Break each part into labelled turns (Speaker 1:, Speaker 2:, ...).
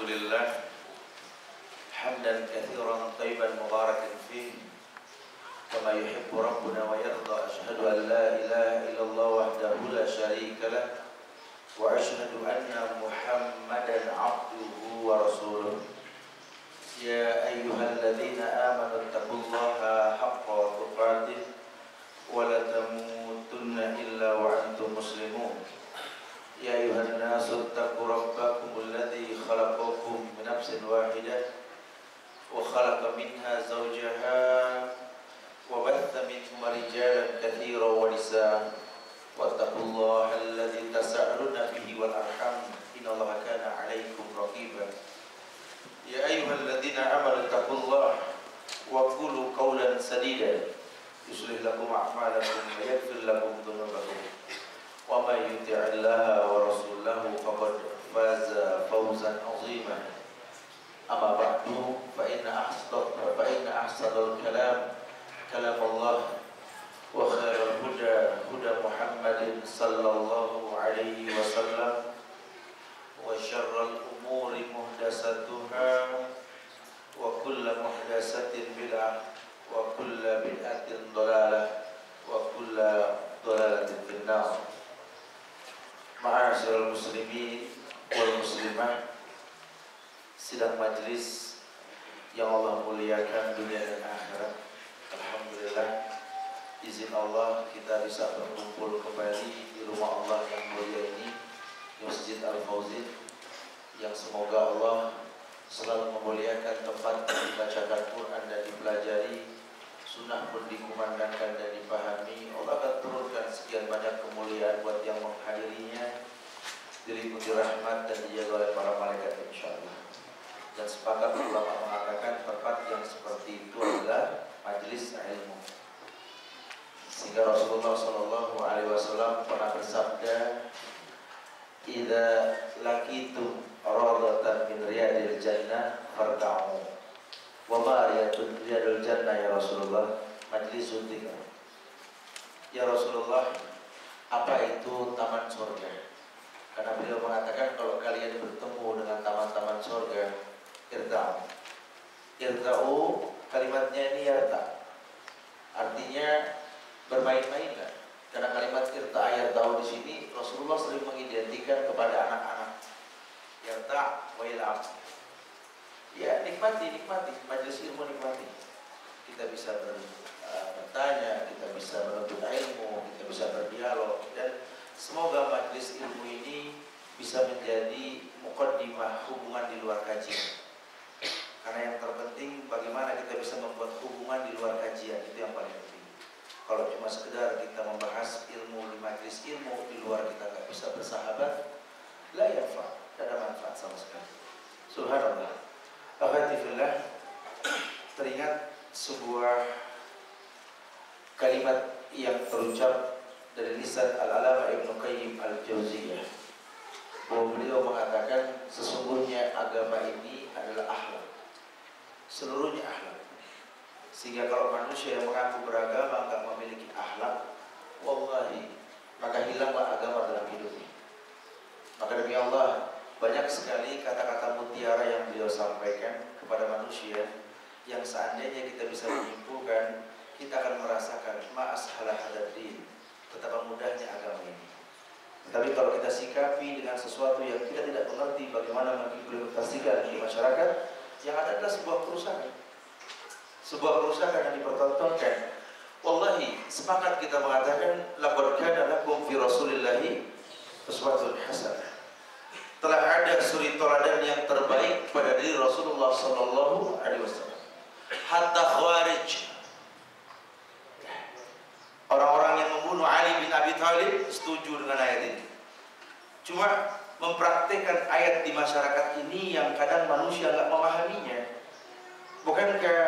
Speaker 1: لله حمدا كثيرا طيبا مباركا فيه كما يحب ربنا ويرضى. أشهد أن لا إله إلا الله وحده لا شريك له وأشهد أن محمدا عبده ورسوله. يا أيها الذين آمنوا اتقوا الله حق تقاته ولا تموتن إلا وأنتم مسلمون. يا أيها الناس اتقوا ربكم الذي خلقكم من نفس واحدة وخلق منها زوجها وبث منهما رجالا كثيرا ونساء واتقوا الله الذي تساءلون به والأرحام إن الله كان عليكم رقيبا. يا أيها الذين آمنوا اتقوا الله وقولوا قولا سديدا يصلح لكم أعمالكم ويغفر لكم ذنوبكم ومن يطع الله ورسوله فقد فاز فوزا عظيما. أما بعد فإن أحسن الكلام كلام الله وخير الهدى هدى محمد صلى الله عليه وسلم وشر الأمور محدثاتها وكل محدثة بدعة وكل بدعة ضلالة وكل ضلالة في النار. Ma'asyiral muslimin wal muslimah, sidang majlis yang Allah muliakan dunia dan akhirat. Alhamdulillah, izin Allah kita bisa berkumpul kembali di rumah Allah yang mulia ini, Masjid Al-Fauzin, yang semoga Allah selalu memuliakan tempat dibacakan Quran dan dipelajari, sunnah pun dikumandangkan dan dipahami. Allah akan turunkan sekian banyak kemuliaan buat yang menghadirinya, diliputi rahmat dan dijaga oleh para malaikat insyaallah. Dan sepakat ulama mengatakan tempat yang seperti itu adalah majlis ilmu. Sehingga Rasulullah SAW pernah bersabda, "Idza laqitum radatan min riyadil jannah farta'u." Wa ma riyadul jannah ya Rasulullah? Majlisun dzikr. Ya Rasulullah, apa itu taman surga? Karena beliau mengatakan kalau kalian bertemu dengan taman-taman surga, irta'u. Irta'u kalimatnya ini yarta. Artinya bermain-mainlah. Karena kalimat irta' yarta'u di sini Rasulullah sering mengidentikan kepada anak-anak. Yarta' wa yal'ab. Ya, nikmati majlis ilmu, nikmati. Kita bisa bertanya, kita bisa menuntut ilmu, kita bisa berdialog, dan semoga majlis ilmu ini bisa menjadi muqaddimah hubungan di luar kajian. Karena yang terpenting bagaimana kita bisa membuat hubungan di luar kajian, itu yang paling penting. Kalau cuma sekedar kita membahas ilmu di majlis ilmu, di luar kita nggak bisa bersahabat, la yanfa, tidak ada manfaat sama sekali. Subhanallah. Alhamdulillah, teringat sebuah kalimat yang terucap dari lisan Al-Alama Ibnu Qayyim Al-Jauziyah, bahwa beliau mengatakan sesungguhnya agama ini adalah akhlak, seluruhnya akhlak. Sehingga kalau manusia yang mengaku beragama enggak memiliki akhlak, wallahi, maka hilanglah agama dalam hidupnya. Maka demi Allah, banyak sekali kata-kata mutiara yang beliau sampaikan kepada manusia, yang seandainya kita bisa menyimpulkan, kita akan merasakan ma'ashalah hadaddin, betapa mudahnya agama ini. Tapi kalau kita sikapi dengan sesuatu yang kita tidak mengerti bagaimana mengimplementasikan di masyarakat, yang ada adalah sebuah kerusakan. Sebuah kerusakan yang dipertontonkan. Wallahi, sepakat kita mengatakan laqad kana lakum fi Rasulillahi uswatun hasanah. Telah ada suri teladan yang terbaik pada diri Rasulullah sallallahu alaihi wasallam. Hatta Khawarij, orang-orang yang membunuh Ali bin Abi Thalib, setuju dengan ayat ini. Cuma mempraktikkan ayat di masyarakat ini yang kadang manusia enggak memahaminya. Bukankah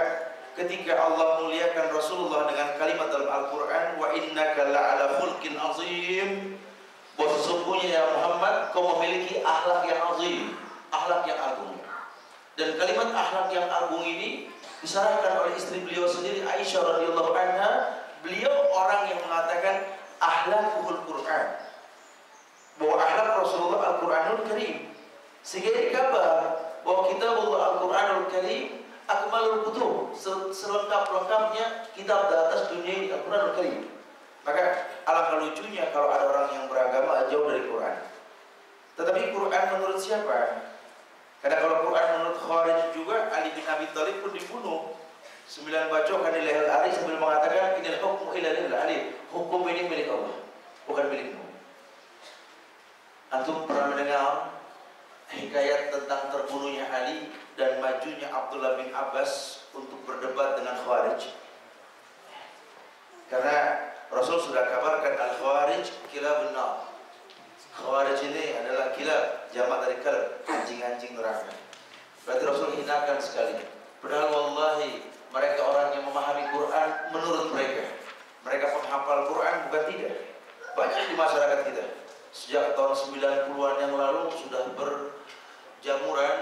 Speaker 1: ketika Allah muliakan Rasulullah dengan kalimat dalam Al-Quran, wa innaka la'ala khulqin azim, bahwa sesungguhnya ya Muhammad kau memiliki akhlak yang azim, akhlak yang agung. Dan kalimat akhlak yang agung ini disarahkan oleh istri beliau sendiri, Aisyah radhiyallahu anha. Beliau orang yang mengatakan akhlakul Quran, bahwa akhlak Rasulullah Al-Quranul Karim. Sehingga ini kabar bahwa kitabullah Al-Quranul Karim akmalul kutub, selengkap-lengkapnya kitab di atas dunia ini Al-Quranul Karim. Maka alangkah lucunya kalau ada orang yang beragama jauh dari Quran. Tetapi Quran menurut siapa? Karena kalau Quran menurut Khawarij juga, Ali bin Abi Thalib pun dibunuh. 9 bacokan di leher Ali sambil mengatakan, inil hukmu illa lillah. Ali, hukum ini milik Allah, bukan milikmu. Antum pernah mendengar hikayat tentang terbunuhnya Ali dan majunya Abdullah bin Abbas untuk berdebat dengan Khawarij? Karena Rasul sudah kabarkan al-Khawarij kilabun nar. Khawarij ini adalah kilab, jamak dari kalb, anjing-anjing neraka. Berarti Rasul hinakan sekali. Padahal wallahi mereka orang yang memahami Quran menurut mereka. Mereka penghafal Quran bukan tidak. Banyak di masyarakat kita. Sejak tahun 90-an yang lalu sudah berjamuran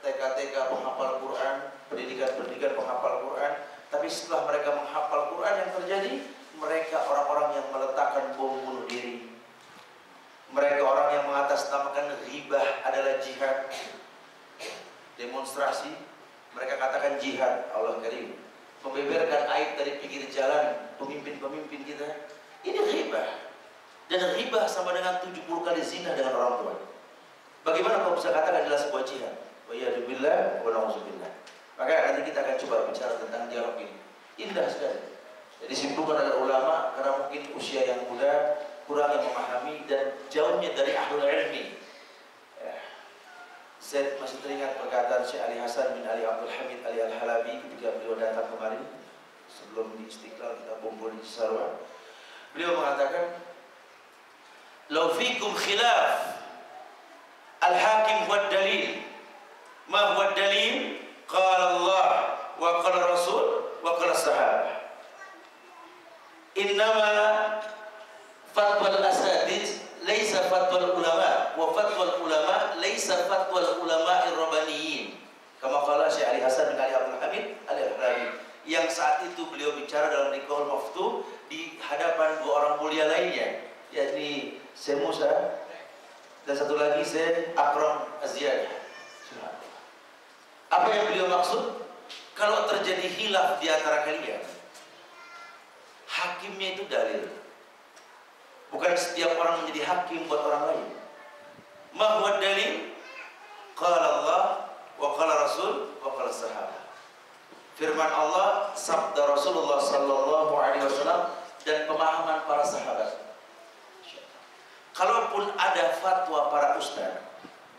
Speaker 1: TK-TK penghafal Quran, pendidikan-pendidikan penghafal Quran. Tapi setelah mereka menghafal Quran, yang terjadi mereka orang-orang yang meletakkan bom bunuh diri. Mereka orang yang mengatasnamakan ghibah adalah jihad. Demonstrasi, mereka katakan jihad. Allah Karim, membeberkan aib dari pinggir jalan pemimpin-pemimpin kita. Ini ghibah. Dan ghibah sama dengan 70 kali zina dengan orang tua. Bagaimana kau bisa katakan adalah sebuah jihad? Wa ya'udzubillah wa na'udzubillah. Maka nanti kita akan coba bicara tentang dialog ini. Indah sekali. Jadi disimpulkan oleh ulama karena mungkin usia yang muda, kurang yang memahami dan jauhnya dari ahlul ilmi. Saya masih teringat perkataan Syekh Ali Hasan bin Ali Abdul Hamid Ali Al-Halabi ketika beliau datang kemarin sebelum di Istiqlal kita kumpul di Cisarua. Beliau mengatakan, "Law fikum khilaf al-hakim huwa dalil. Ma huwa dalil? Qala Allah wa qala Rasul wa qala sahabah. Innama fatwa al-asatid laisa fatwa al-ulama wa fatwa al-ulama laisa fatwa al-ulama ar-rabbaniyin." Kama qala Syekh Ali Hasan bin Ali Abdul Hamid Al-Halabi, yang saat itu beliau bicara dalam Niqaul Maftuh di hadapan dua orang mulia lainnya, yakni Syekh Musa dan satu lagi Syekh Akram Az-Ziyad. Apa yang beliau maksud? Kalau terjadi khilaf di antara kalian, hakimnya itu dalil. Bukan setiap orang menjadi hakim buat orang lain. Ma huwa dalil? Qala Allah wa qala Rasul wa qala sahabah. Firman Allah, sabda Rasulullah sallallahu alaihi wasallam dan pemahaman para sahabat. Kalaupun ada fatwa para ustaz,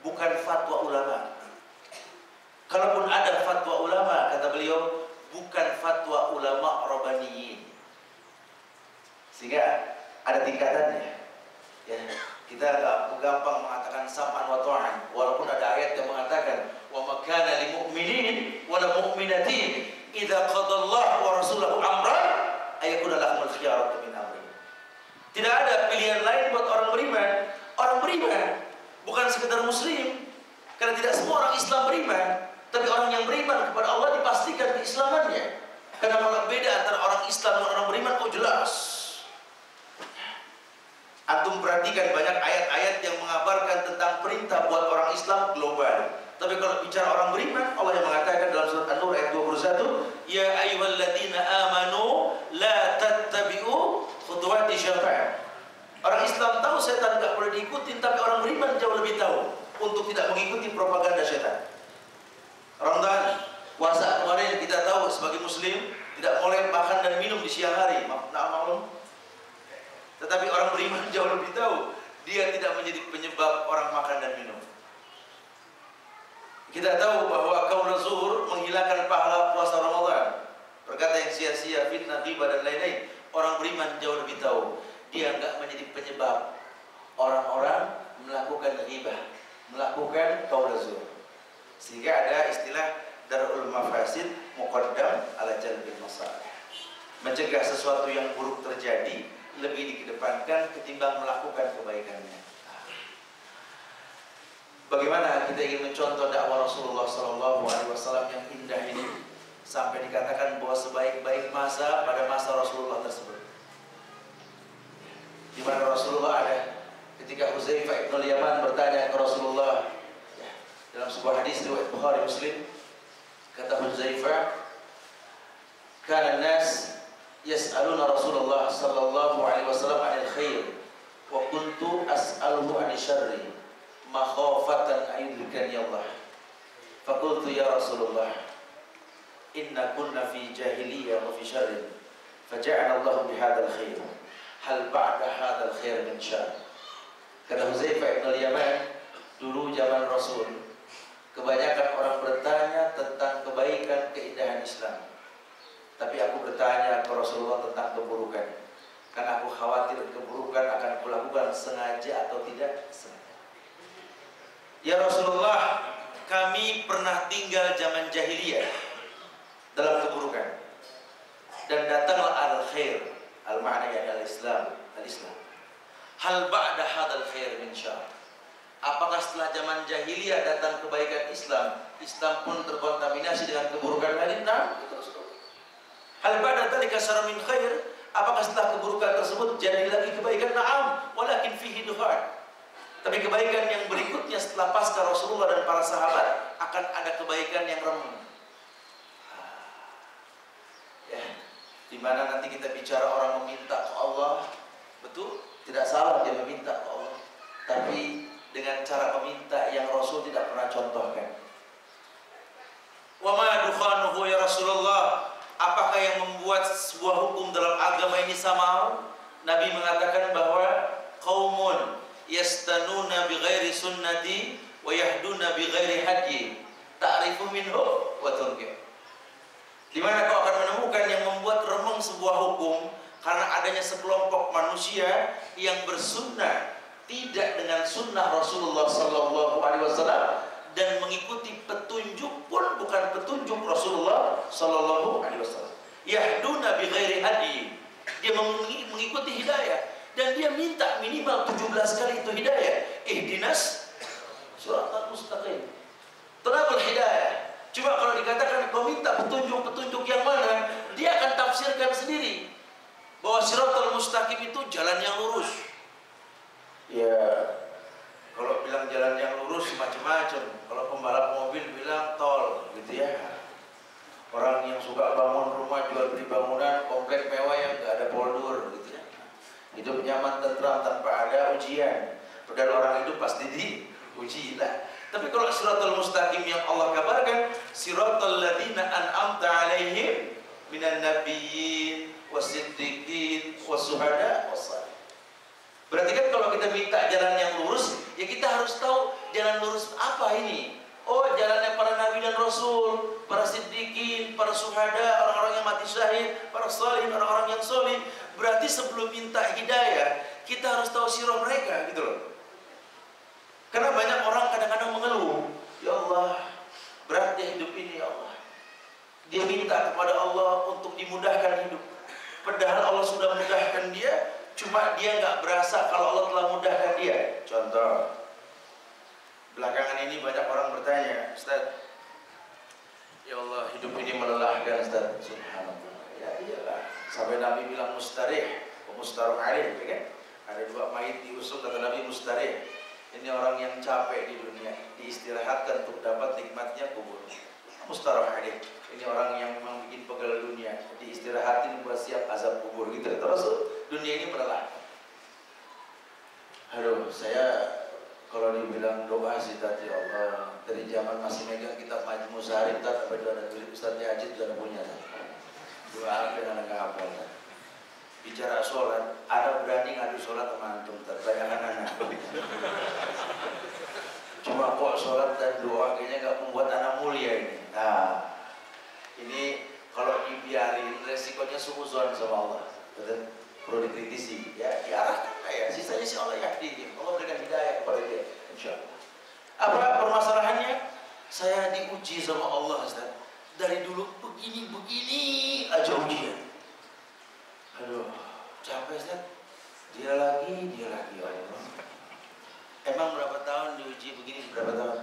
Speaker 1: bukan fatwa ulama. Kalaupun ada fatwa ulama, kata beliau, bukan fatwa ulama rabbaniyin. Sehingga ada tingkatannya. Ya, kita agak gampang mengatakan sam'an wa ta'an, walaupun ada ayat yang mengatakan wa ma kana lil mu'minin wa lil mu'minatin idza qadallahu wa rasuluhu amran ayakuna lahumul khiyaratu min amri. Tidak ada pilihan lain buat orang beriman. Orang beriman bukan sekedar muslim, karena tidak semua orang Islam beriman, tapi orang yang beriman kepada Allah dipastikan keislamannya. Karena kalau beda antara orang Islam dan orang beriman, oh jelas. Antum perhatikan banyak ayat-ayat yang mengabarkan tentang perintah buat orang Islam global. Tapi kalau bicara orang beriman, Allah yang mengatakan dalam surat An-Nur ayat 21, ya ayyuhalladzina amanu la tattabi'u khutuwati syaitan. Orang Islam tahu setan tidak boleh diikuti, tapi orang beriman jauh lebih tahu untuk tidak mengikuti propaganda setan. Ramadan, puasa kemarin kita tahu sebagai muslim tidak boleh makan dan minum di siang hari. Maklum. Tetapi orang beriman jauh lebih tahu, dia tidak menjadi penyebab orang makan dan minum. Kita tahu bahwa qaul zuhur menghilangkan pahala puasa Ramadan. Perkata yang sia-sia, fitnah, ghibah dan lain-lain. Orang beriman jauh lebih tahu, dia enggak menjadi penyebab orang-orang melakukan ghibah, melakukan qaul zuhur. Sehingga ada istilah darul mafasid muqaddam ala jalbil masalih. Mencegah sesuatu yang buruk terjadi lebih dikedepankan ketimbang melakukan kebaikannya. Bagaimana kita ingin mencontoh dakwah Rasulullah SAW yang indah ini sampai dikatakan bahwa sebaik-baik masa pada masa Rasulullah tersebut. Di mana Rasulullah ada ketika Hudzaifah bin Yaman bertanya ke Rasulullah, Dalam sebuah hadis riwayat Bukhari Muslim, kata Huzaifah, kana nas yas'aluna Rasulullah sallallahu alaihi wasallam 'anil khair wa kuntu as'aluhu 'anil syarri makhafatan ayyudrikani Allah. Faqultu ya Rasulullah, inna kunna fi jahiliyah wa fi syarrin faja'ala Allah bihadzal khair. Hal ba'da hadzal khair min syarr. Kata Huzaifah bin Yaman, dulu zaman Rasul kebanyakan orang bertanya tentang kebaikan, keindahan Islam. Tapi aku bertanya ke Rasulullah tentang keburukan, karena aku khawatir keburukan akan kulakukan sengaja atau tidak sengaja. Ya Rasulullah, kami pernah tinggal zaman jahiliyah dalam keburukan, dan datanglah al-khair, al-ma'na yani al-Islam, al-Islam. Hal ba'da hadzal khair min syarr. Apakah setelah zaman jahiliyah datang kebaikan Islam, Islam pun terkontaminasi dengan keburukan lain? Nah, hal ba'da dzalika syarr min khair. Apakah setelah keburukan tersebut jadi lagi kebaikan? Na'am, walakin fihi duhan. Tapi kebaikan yang berikutnya setelah pasca Rasulullah dan para sahabat akan ada kebaikan yang remeh. Ya, di mana nanti kita bicara orang meminta ke Allah, betul? Tidak salah dia meminta ke Allah, tapi dengan cara meminta yang Rasul tidak pernah contohkan. Wa ma dukhanuhu ya Rasulullah, apakah yang membuat sebuah hukum dalam agama ini sama? Nabi mengatakan bahwa qaumun yastanuna bi ghairi sunnati wa yahduna bi ghairi hadyi ta'rifu minhu wa tunqi. Di mana kau akan menemukan yang membuat remeng sebuah hukum karena adanya sekelompok manusia yang bersunnah tidak dengan sunnah Rasulullah sallallahu alaihi wasallam dan mengikuti petunjuk pun bukan petunjuk Rasulullah sallallahu alaihi wasallam. Yahduna bi ghairi hadi. Dia mengikuti hidayah dan dia minta minimal 17 kali itu hidayah. Ihdinas siratal mustaqim. Talabul hidayah. Coba kalau dikatakan kau minta petunjuk-petunjuk yang mana, dia akan tafsirkan sendiri bahwa siratal mustaqim itu jalan yang lurus. Ya, kalau bilang jalan yang lurus macam-macam. Kalau pembalap mobil bilang tol, gitu ya. Orang yang suka bangun rumah, jual beli bangunan, komplek mewah yang nggak ada poldur, gitu ya. Hidup nyaman, tentram tanpa ada ujian. Padahal orang hidup pasti diuji lah. Tapi kalau siratal mustaqim yang Allah kabarkan, siratal ladzina an'amta 'alaihim minan nabiyyin wasiddiqin wasuhada wasalih. Berarti kan kalau kita minta jalan yang lurus, ya kita harus tahu jalan lurus apa ini. Oh, jalannya para nabi dan rasul, para siddiqin, para syuhada, orang-orang yang mati syahid, para salihin, orang-orang yang solih. Berarti sebelum minta hidayah, kita harus tahu sirah mereka, gitu loh. Karena banyak orang kadang-kadang mengeluh, ya Allah, berat dia hidup ini, ya Allah. Dia minta kepada Allah untuk dimudahkan hidup. Padahal Allah sudah mudahkan dia, cuma dia nggak berasa kalau Allah telah mudahkan dia. Contoh, belakangan ini banyak orang bertanya, Ustaz, ya Allah hidup ini melelahkan Ustaz. Subhanallah. Ya iyalah. Sampai Nabi bilang mustarih, mustaruh alaih, ya kan? Ada dua mayit diusung kata Nabi mustarih. Ini orang yang capek di dunia, diistirahatkan untuk dapat nikmatnya kubur. Mustaruh alaih. Ini orang yang memang bikin pegel dunia, diistirahatin buat siap azab kubur gitu. Terus dunia ini melelahkan. Aduh, saya kalau dibilang doa sih tadi Allah dari zaman masih megang kitab Majmu' Syahrih tak apa doa dari Ustaz Yajid sudah punya. Doa apa yang enggak hafal. Bicara sholat, ada berani ngadu sholat sama antum terbayangkan anak. Cuma kok sholat dan doa kayaknya nggak membuat anak mulia ini. Nah, ini kalau dibiarin resikonya suuzon sama Allah. Betul? Perlu dikritisi. Ya, diarahkan ya. Sisanya si Allah yakin. Allah berikan hidayah kepada dia. Insyaallah. Apa permasalahannya? Saya diuji sama Allah, Ustaz. Dari dulu begini aja ujian. Aduh, capek Ustaz. Dia lagi ya Allah. Emang berapa tahun diuji begini? Berapa tahun?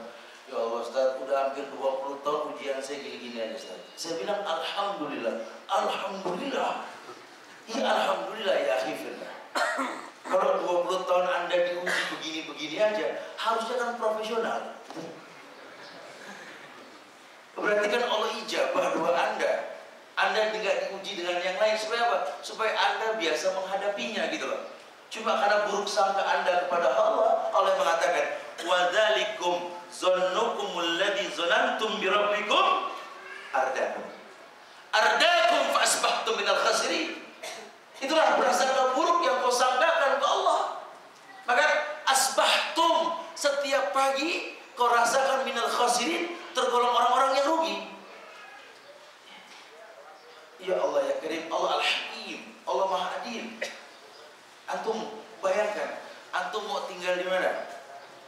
Speaker 1: Ya Allah Ustaz, udah hampir 20 tahun ujian saya gini-gini aja Ustaz. Saya bilang Alhamdulillah. Alhamdulillah. Ya Alhamdulillah ya akhirnya. Kalau 20 tahun Anda diuji begini-begini aja, harusnya kan profesional. Berarti kan Allah ijabah doa Anda. Anda tidak diuji dengan yang lain supaya apa? Supaya Anda biasa menghadapinya gitu loh. Cuma karena buruk sangka Anda kepada Allah, Allah mengatakan, "Wadzalikum zannukumul ladzi zanantum bi rabbikum ardakum." Ardakum fa asbahtum minal khasirin. Itulah prasangka buruk yang kau sangkakan ke Allah. Maka asbahtum, setiap pagi kau rasakan minal khasirin, tergolong orang-orang yang rugi. Ya Allah ya Karim, Allah Al-Hakim, Allah Maha Adil. Antum bayangkan, antum mau tinggal di mana?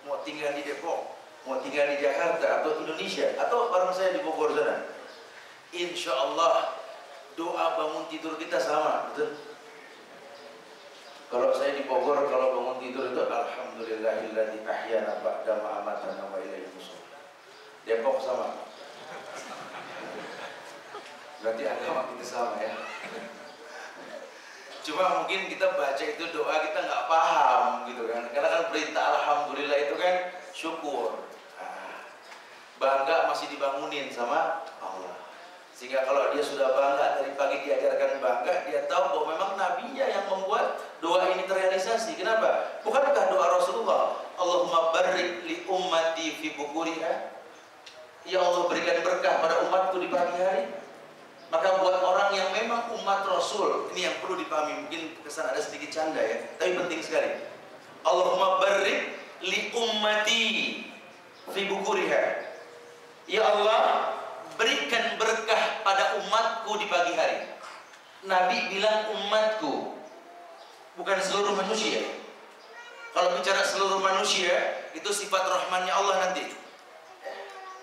Speaker 1: Mau tinggal di Depok, mau tinggal di Jakarta atau Indonesia, atau orang saya di Bogor sana. Insya Allah doa bangun tidur kita sama, betul? Kalau saya di Bogor, kalau bangun tidur itu Alhamdulillahilladzi ahyana ba'da ma amatana wa ilaihi nusyur. Depok sama. Berarti agama kita sama ya. Cuma mungkin kita baca itu doa kita nggak paham gitu kan. Karena kan perintah Alhamdulillah itu kan syukur. Bangga masih dibangunin sama Allah. Sehingga kalau dia sudah bangga, dari pagi diajarkan bangga, dia tahu bahwa memang nabinya yang membuat doa ini terrealisasi. Kenapa? Bukankah doa Rasulullah, Allahumma barik li ummati fi bukuriha, ya Allah berikan berkah pada umatku di pagi hari. Maka buat orang yang memang umat Rasul, ini yang perlu dipahami, mungkin kesan ada sedikit canda ya, tapi penting sekali. Allahumma barik li ummati fi bukuriha, ya Allah berikan berkah pada umatku di pagi hari. Nabi bilang umatku, bukan seluruh manusia. Kalau bicara seluruh manusia, itu sifat rahmannya Allah nanti.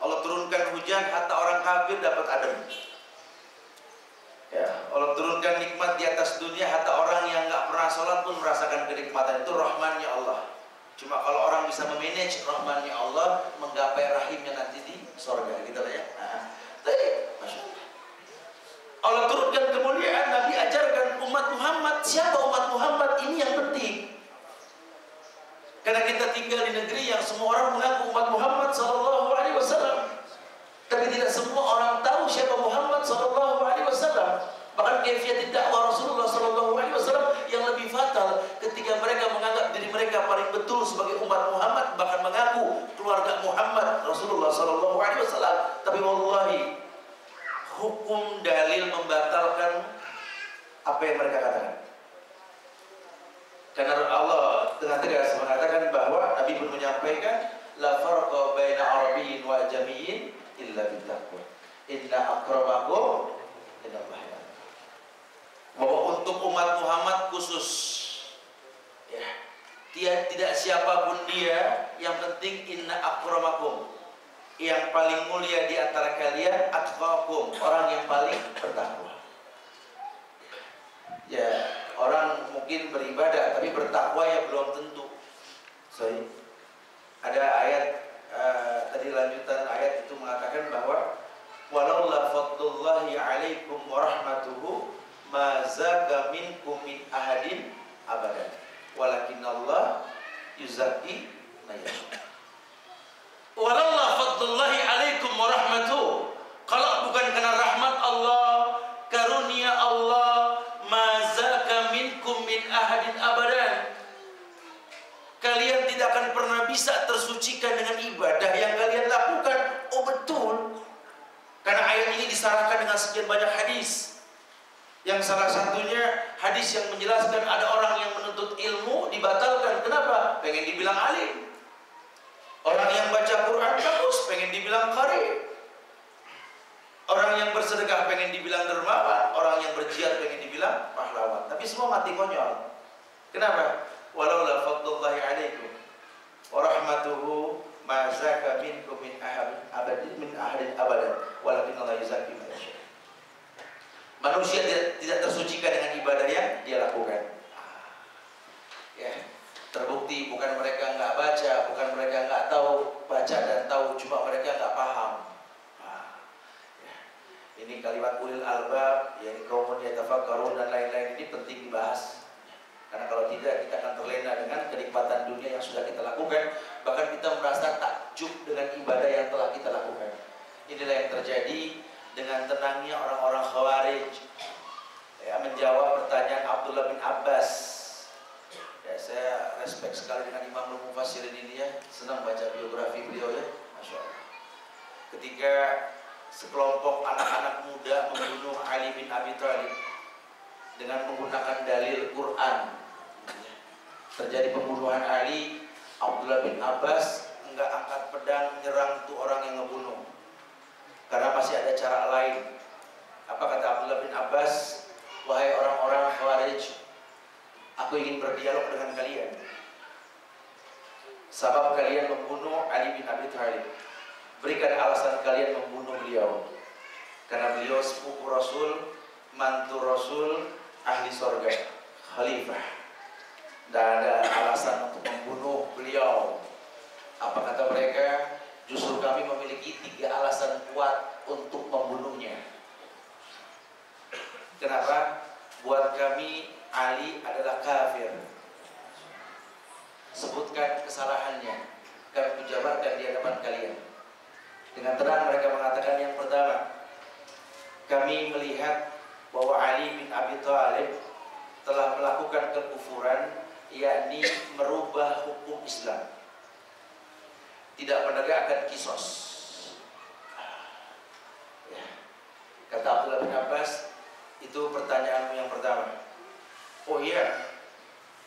Speaker 1: Allah turunkan hujan, hatta orang kafir dapat adem. Ya, Allah turunkan nikmat di atas dunia, hatta orang yang nggak pernah sholat pun merasakan kenikmatan. Itu rahmannya Allah. Cuma kalau orang bisa memanage rahmannya Allah, menggapai rahimnya nanti di sorga, gitu lah ya. Allah turunkan kemuliaan, Nabi ajarkan umat Muhammad. Siapa umat Muhammad? Ini yang penting. Karena kita tinggal di negeri yang semua orang mengaku umat Muhammad Sallallahu Alaihi Wasallam, tapi tidak semua orang tahu siapa Muhammad Sallallahu Alaihi Wasallam. Bahkan kaifiat dakwah Rasulullah Sallallahu Alaihi Wasallam yang lebih fatal ketika mereka menganggap diri mereka paling betul sebagai umat Muhammad, bahkan mengaku keluarga Muhammad Rasulullah Sallallahu Alaihi Wasallam. Tapi wallahi, hukum dalil membatalkan apa yang mereka katakan. Karena Allah dengan tegas mengatakan bahwa Nabi pun menyampaikan, la farqa baina arabiyyin wa ajamiyyin illa bittaqwa. Inna akramakum indallahi. Bahwa untuk umat Muhammad khusus, ya, dia tidak siapapun dia, yang penting inna akramakum, yang paling mulia di antara kalian atqakum, orang yang paling bertakwa. Ya, orang mungkin beribadah tapi bertakwa ya belum tentu. Sorry. Ada ayat tadi lanjutan ayat itu mengatakan bahwa walaula fadlullahi alaikum wa rahmatuhu ma zaka minkum min ahadin abadan walakinallah yuzakki man yasha. Walaula fadlullahi alaikum wa rahmatuhu, kalau bukan karena rahmat Allah, karunia Allah, ma zaka minkum min ahadin abadan, kalian tidak akan pernah bisa tersucikan dengan ibadah yang kalian lakukan. Oh betul. Karena ayat ini disarahkan dengan sekian banyak hadis. Yang salah satunya hadis yang menjelaskan ada orang yang menuntut ilmu dibatalkan. Kenapa? Pengen dibilang alim. Orang yang baca Quran bagus, pengen dibilang qari. Orang yang bersedekah pengen dibilang dermawan. Orang yang berjihad pengen dibilang pahlawan. Tapi semua mati konyol. Kenapa? Walaula fadlullahi alaikum wa rahmatuhu ma zaka minkum min ahadin abadan walakinallahu yuzakki man yasha. Manusia tidak tersucikan dengan ibadah yang dia lakukan. Ya, terbukti bukan mereka nggak baca, bukan mereka nggak tahu baca dan tahu, cuma mereka nggak paham. Ya. Ini kalimat ulil albab, yang kaumun yatafakkarun dan lain-lain ini penting dibahas. Karena kalau tidak, kita akan terlena dengan kenikmatan dunia yang sudah kita lakukan. Bahkan kita merasa takjub dengan ibadah yang telah kita lakukan. Inilah yang terjadi dengan tenangnya orang-orang Khawarij ya, menjawab pertanyaan Abdullah bin Abbas. Ya, saya respect sekali dengan Imam Mufassirin ini ya, senang baca biografi beliau ya, Masya Allah. Ketika sekelompok anak-anak muda membunuh Ali bin Abi Thalib dengan menggunakan dalil Quran, terjadi pembunuhan Ali, Abdullah bin Abbas enggak angkat pedang nyerang tuh orang yang ngebunuh, karena masih ada cara lain. Apa kata Abdullah bin Abbas? Wahai orang-orang Khawarij, aku ingin berdialog dengan kalian. Sebab kalian membunuh Ali bin Abi Thalib, berikan alasan kalian membunuh beliau. Karena beliau sepupu Rasul, mantu Rasul, ahli surga, khalifah. Tidak ada alasan untuk membunuh beliau. Apa kata mereka? Justru kami memiliki 3 alasan kuat untuk membunuhnya. Kenapa? Buat kami Ali adalah kafir. Sebutkan kesalahannya, kami ujabarkan di hadapan kalian. Dengan tenang mereka mengatakan, yang pertama, kami melihat bahwa Ali bin Abi Thalib telah melakukan kekufuran, yakni merubah hukum Islam, tidak menegakkan kisos. Ya. Kata Abdullah bin Abbas, itu pertanyaanmu yang pertama. Oh iya,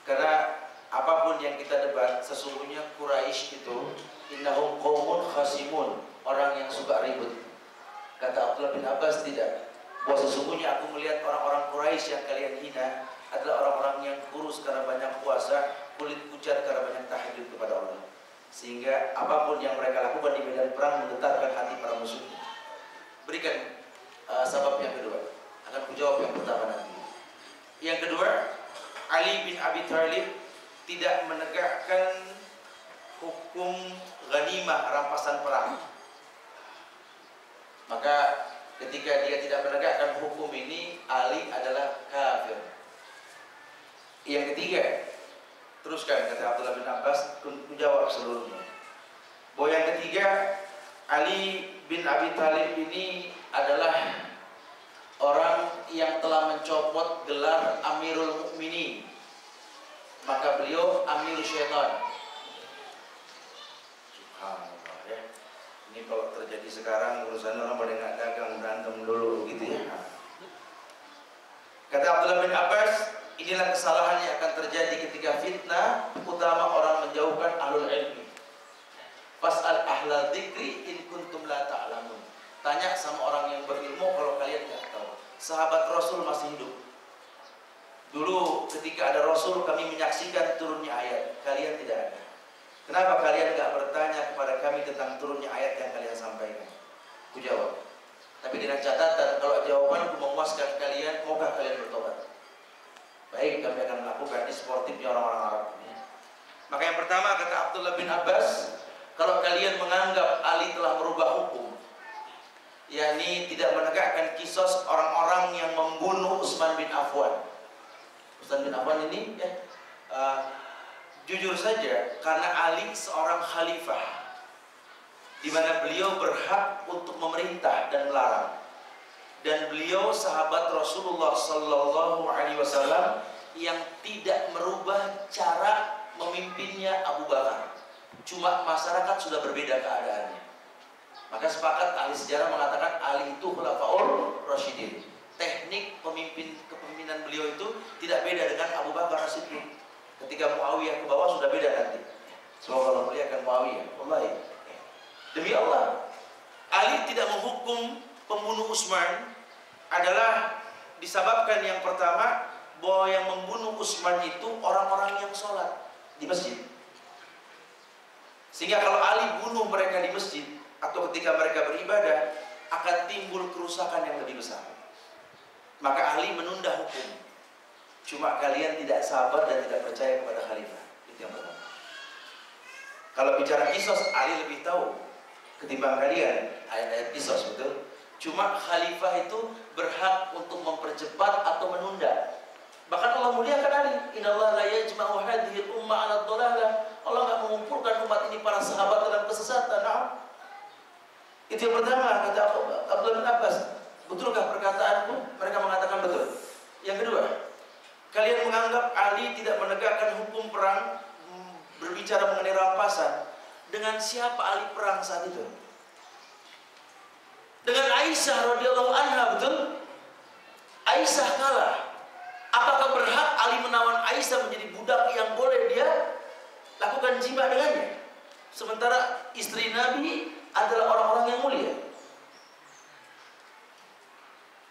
Speaker 1: karena apapun yang kita debat, sesungguhnya Quraisy itu innahum qaumun khasimun, orang yang suka ribut. Kata Abdullah bin Abbas, tidak, bahwa sesungguhnya aku melihat orang-orang Quraisy yang kalian hina adalah orang-orang yang kurus karena banyak puasa, kulit pucat karena banyak tahajud kepada Allah, sehingga apapun yang mereka lakukan di medan perang menggetarkan hati para musuh. Berikan sebab yang kedua. Akan kujawab yang pertama nanti. Yang kedua, Ali bin Abi Thalib tidak menegakkan hukum ghanimah, rampasan perang. Maka ketika dia tidak menegakkan hukum ini, Ali adalah kafir. Yang ketiga, teruskan kata Abdullah bin Abbas, menjawab seluruhnya. Bahwa yang ketiga, Ali bin Abi Thalib ini adalah orang yang telah mencopot gelar Amirul Mukminin, maka beliau Amirul Syaitan. Subhanallah ya. Ini kalau terjadi sekarang urusan orang pada nggak dagang, berantem dulu gitu ya. Kata Abdullah bin Abbas, inilah kesalahan yang akan terjadi ketika fitnah, utama orang menjauhkan ahlul ilmi. Fas'al ahlal dzikri in kuntum la ta'lamun. Tanya sama orang yang berilmu kalau kalian nggak tahu. Sahabat Rasul masih hidup. Dulu ketika ada Rasul, kami menyaksikan turunnya ayat. Kalian tidak ada. Kenapa kalian nggak bertanya kepada kami tentang turunnya ayat yang kalian sampaikan? Ku jawab. Tapi dengan catatan, kalau jawabanku memuaskan kalian, maukah kalian bertobat? Baik, kami akan melakukan. Ini sportifnya orang-orang Arab. Maka yang pertama kata Abdullah bin Abbas, kalau kalian menganggap Ali telah merubah hukum, yakni tidak menegakkan kisos orang-orang yang membunuh Utsman bin Affan. Utsman bin Affan ini ya, jujur saja, karena Ali seorang khalifah, di mana beliau berhak untuk memerintah dan melarang, dan beliau sahabat Rasulullah Sallallahu Alaihi Wasallam yang tidak merubah cara memimpinnya Abu Bakar. Cuma masyarakat sudah berbeda keadaannya. Maka sepakat ahli sejarah mengatakan Ali itu khulafaur rasyidin. Teknik kepemimpinan beliau itu tidak beda dengan Abu Bakar As-Siddiq. Ketika Muawiyah ke bawah sudah beda nanti. Semoga Allah muliakan Muawiyah. Wallahi. Demi Allah, Ali tidak menghukum pembunuh Utsman adalah disebabkan yang pertama bahwa yang membunuh Utsman itu orang-orang yang sholat di masjid. Sehingga kalau Ali bunuh mereka di masjid atau ketika mereka beribadah, akan timbul kerusakan yang lebih besar. Maka Ali menunda hukum. Cuma kalian tidak sabar dan tidak percaya kepada khalifah. Itu yang pertama. Kalau bicara kisos, Ali lebih tahu ketimbang kalian ayat-ayat kisos, betul. Cuma khalifah itu berhak untuk mempercepat atau menunda. Bahkan Allah muliakan Ali. Innallaha la yajma'u hadhil umma 'ala dhalalah. Allah enggak mengumpulkan umat ini para sahabat dalam kesesatan. Nah, itu yang pertama kata Abdullah bin Abbas. Betulkah perkataanku? Mereka mengatakan betul. Yang kedua, kalian menganggap Ali tidak menegakkan hukum perang, berbicara mengenai rampasan. Dengan siapa Ali perang saat itu? Dengan Aisyah radhiyallahu anha, betul? Aisyah kalah. Apakah berhak Ali menawan Aisyah menjadi budak yang boleh dia lakukan jima dengannya? Sementara istri Nabi adalah orang-orang yang mulia.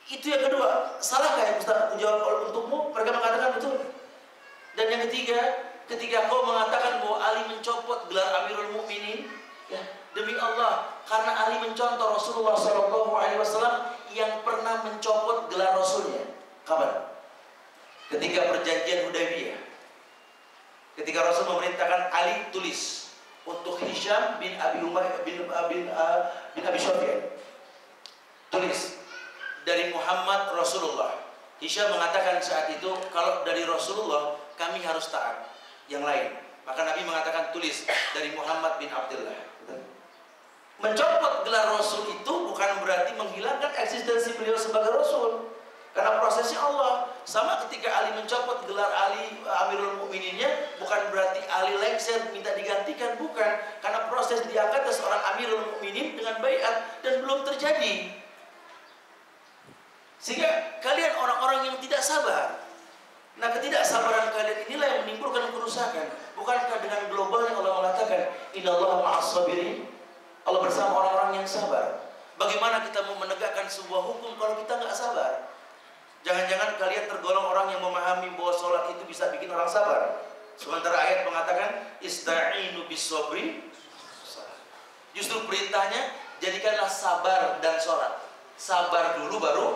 Speaker 1: Itu yang kedua. Salahkah yang Ustaz aku jawab untukmu? Mereka mengatakan betul. Dan yang ketiga, ketika kau mengatakan bahwa Ali mencopot gelar Amirul Mukminin, ya, demi Allah, karena Ali mencontoh Rasulullah SAW yang pernah mencopot gelar Rasulnya. Kapan? Ketika perjanjian Hudaybiyah. Ketika Rasul memerintahkan Ali tulis untuk Hisham bin Abi Sufyan. Tulis dari Muhammad Rasulullah. Hisham mengatakan saat itu, kalau dari Rasulullah kami harus taat. Yang lain, maka Nabi mengatakan tulis dari Muhammad bin Abdullah. Mencopot gelar Rasul itu bukan berarti menghilangkan eksistensi beliau sebagai Rasul, karena prosesnya Allah. Sama ketika Ali mencopot gelar Ali Amirul Mukmininnya, bukan berarti Ali lengser minta digantikan, bukan, karena proses diangkatnya seorang Amirul Mukminin dengan baiat dan belum terjadi. Sehingga kalian orang-orang yang tidak sabar. Nah, ketidaksabaran kalian inilah yang menimbulkan kerusakan. Bukankah dengan globalnya Allah mengatakan innallaha ma'as-sabirin? Allah bersama orang-orang yang sabar. Bagaimana kita mau menegakkan sebuah hukum kalau kita nggak sabar? Jangan-jangan kalian tergolong orang yang memahami bahwa sholat itu bisa bikin orang sabar. Sementara ayat mengatakan ista'inu bis-sabri. Justru perintahnya jadikanlah sabar dan sholat. Sabar dulu baru.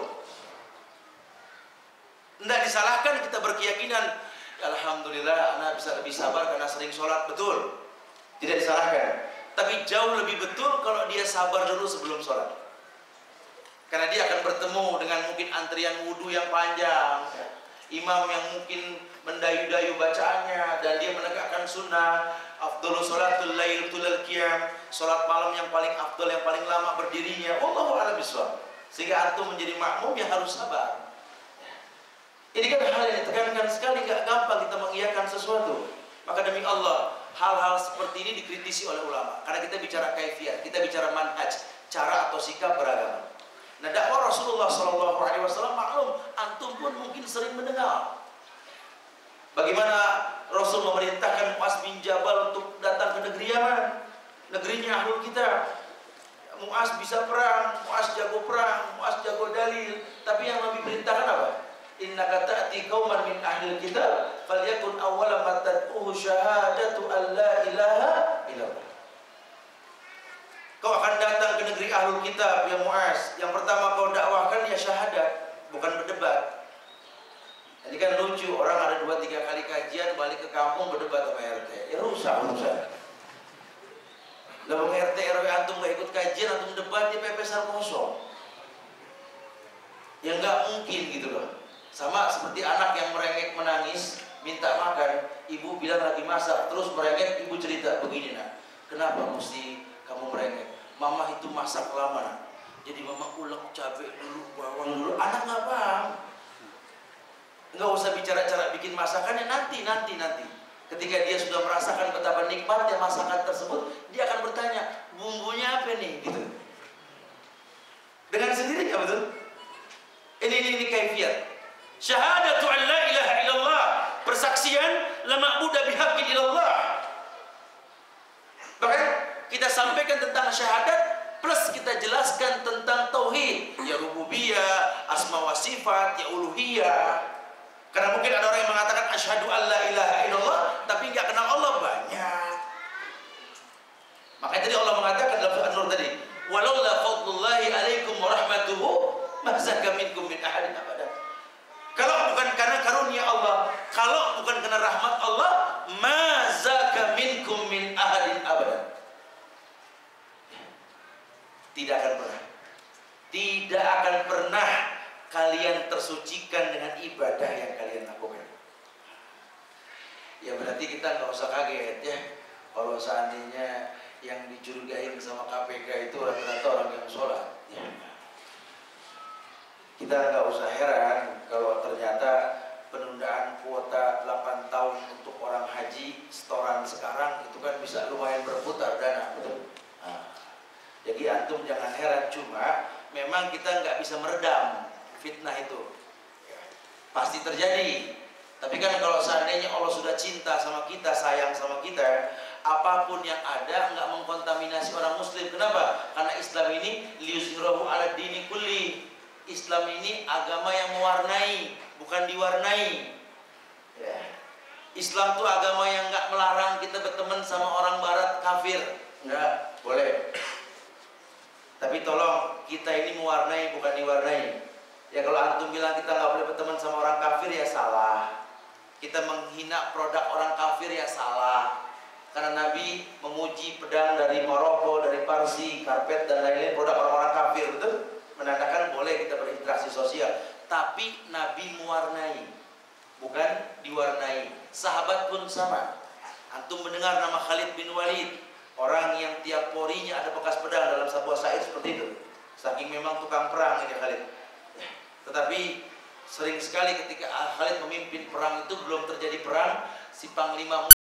Speaker 1: Tidak disalahkan kita berkeyakinan alhamdulillah anak bisa lebih sabar karena sering sholat, betul, tidak disalahkan. Tapi jauh lebih betul kalau dia sabar dulu sebelum sholat, karena dia akan bertemu dengan mungkin antrian wudhu yang panjang, imam yang mungkin mendayu-dayu bacaannya, dan dia menegakkan sunnah. Afdhalus sholatul lail tulal qiyam, sholat malam yang paling afdal, yang paling lama berdirinya. Wallahu a'lam bishawab. Sehingga antum menjadi makmum yang harus sabar. Ini kan hal yang ditekankan sekali, gak gampang kita mengiyakan sesuatu. Maka demi Allah, hal-hal seperti ini dikritisi oleh ulama. Karena kita bicara kaifiyat, kita bicara manhaj, cara atau sikap beragama. Nah, dakwah Rasulullah SAW maklum, antum pun mungkin sering mendengar bagaimana Rasul memerintahkan Mu'az bin Jabal untuk datang ke negeri Yaman, negerinya ahlul kitab. Mu'az bisa perang, Mu'az jago perang, Mu'az jago dalil. Tapi yang Nabi perintahkan apa? Innaka ta'ti qauman min ahlil kitab falyakun awwala ma tad'uhu syahadatu an la ilaha illallah. Kau akan datang ke negeri ahlul kitab ya Mu'az. Yang pertama kau dakwahkan ya syahadat, bukan berdebat. Jadi kan lucu, orang ada 2-3 kali kajian balik ke kampung berdebat sama RT. Ya rusak urusan. Lah RT RW antum gak ikut kajian, antum debat dia pepesan kosong. Ya nggak mungkin gitu loh. Sama seperti anak yang merengek menangis minta makan, ibu bilang lagi masak, terus merengek, ibu cerita begini, nak, kenapa mesti kamu merengek? Mama itu masak lama, nak. Jadi mama ulek cabai dulu, bawang dulu. Anak nggak paham. Nggak usah bicara cara bikin masakannya, nanti. Ketika dia sudah merasakan betapa nikmatnya masakan tersebut, dia akan bertanya, bumbunya apa nih? Gitu. Dengan sendirinya, betul? Ini kaifiyat. Syahadatu an la ilaha illallah, persaksian la ma'budu bihaqqin illallah. Bahkan kita sampaikan tentang syahadat plus kita jelaskan tentang tauhid, ya rububiyah, asma wa sifat, ya uluhiyah. Karena mungkin ada orang yang mengatakan asyhadu an la ilaha illallah tapi enggak kenal Allah, banyak. Makanya tadi Allah mengatakan dalam surah An-Nur tadi, walaula fadlullahi alaikum wa rahmatuhu ma zaka minkum min ahadin abada. Kalau bukan karena karunia Allah, kalau bukan karena rahmat Allah, ma zaka minkum min ahadin abada. Tidak akan pernah kalian tersucikan dengan ibadah yang kalian lakukan. Ya berarti kita nggak usah kaget ya kalau seandainya yang dicurigain sama KPK itu rata-rata orang yang sholat. Ya. kita nggak usah heran kalau ternyata penundaan kuota 8 tahun untuk orang haji setoran sekarang itu kan bisa lumayan berputar dana, betul? Nah, jadi antum jangan heran, cuma memang kita nggak bisa meredam fitnah itu, ya, pasti terjadi. Tapi kan kalau seandainya Allah sudah cinta sama kita, sayang sama kita, apapun yang ada nggak mengkontaminasi orang muslim. Kenapa? Karena Islam ini liyuzhirahu ala dini kulli. Islam ini agama yang mewarnai, bukan diwarnai, ya. Islam tuh agama yang nggak melarang kita berteman sama orang barat kafir, nggak boleh. Tapi tolong, kita ini mewarnai bukan diwarnai. Ya kalau antum bilang kita nggak boleh berteman sama orang kafir, ya salah. Kita menghina produk orang kafir, ya salah. Karena Nabi memuji pedang dari Maroko, dari Parsi, karpet dan lain-lain, produk orang-orang kafir, betul? Menandakan boleh kita berinteraksi sosial. Tapi Nabi mewarnai, bukan diwarnai. Sahabat pun sama. Antum mendengar nama Khalid bin Walid, orang yang tiap porinya ada bekas pedang dalam sebuah syair seperti itu. Saking memang tukang perang ini Khalid. Tetapi sering sekali ketika Khalid memimpin perang itu belum terjadi perang, si panglima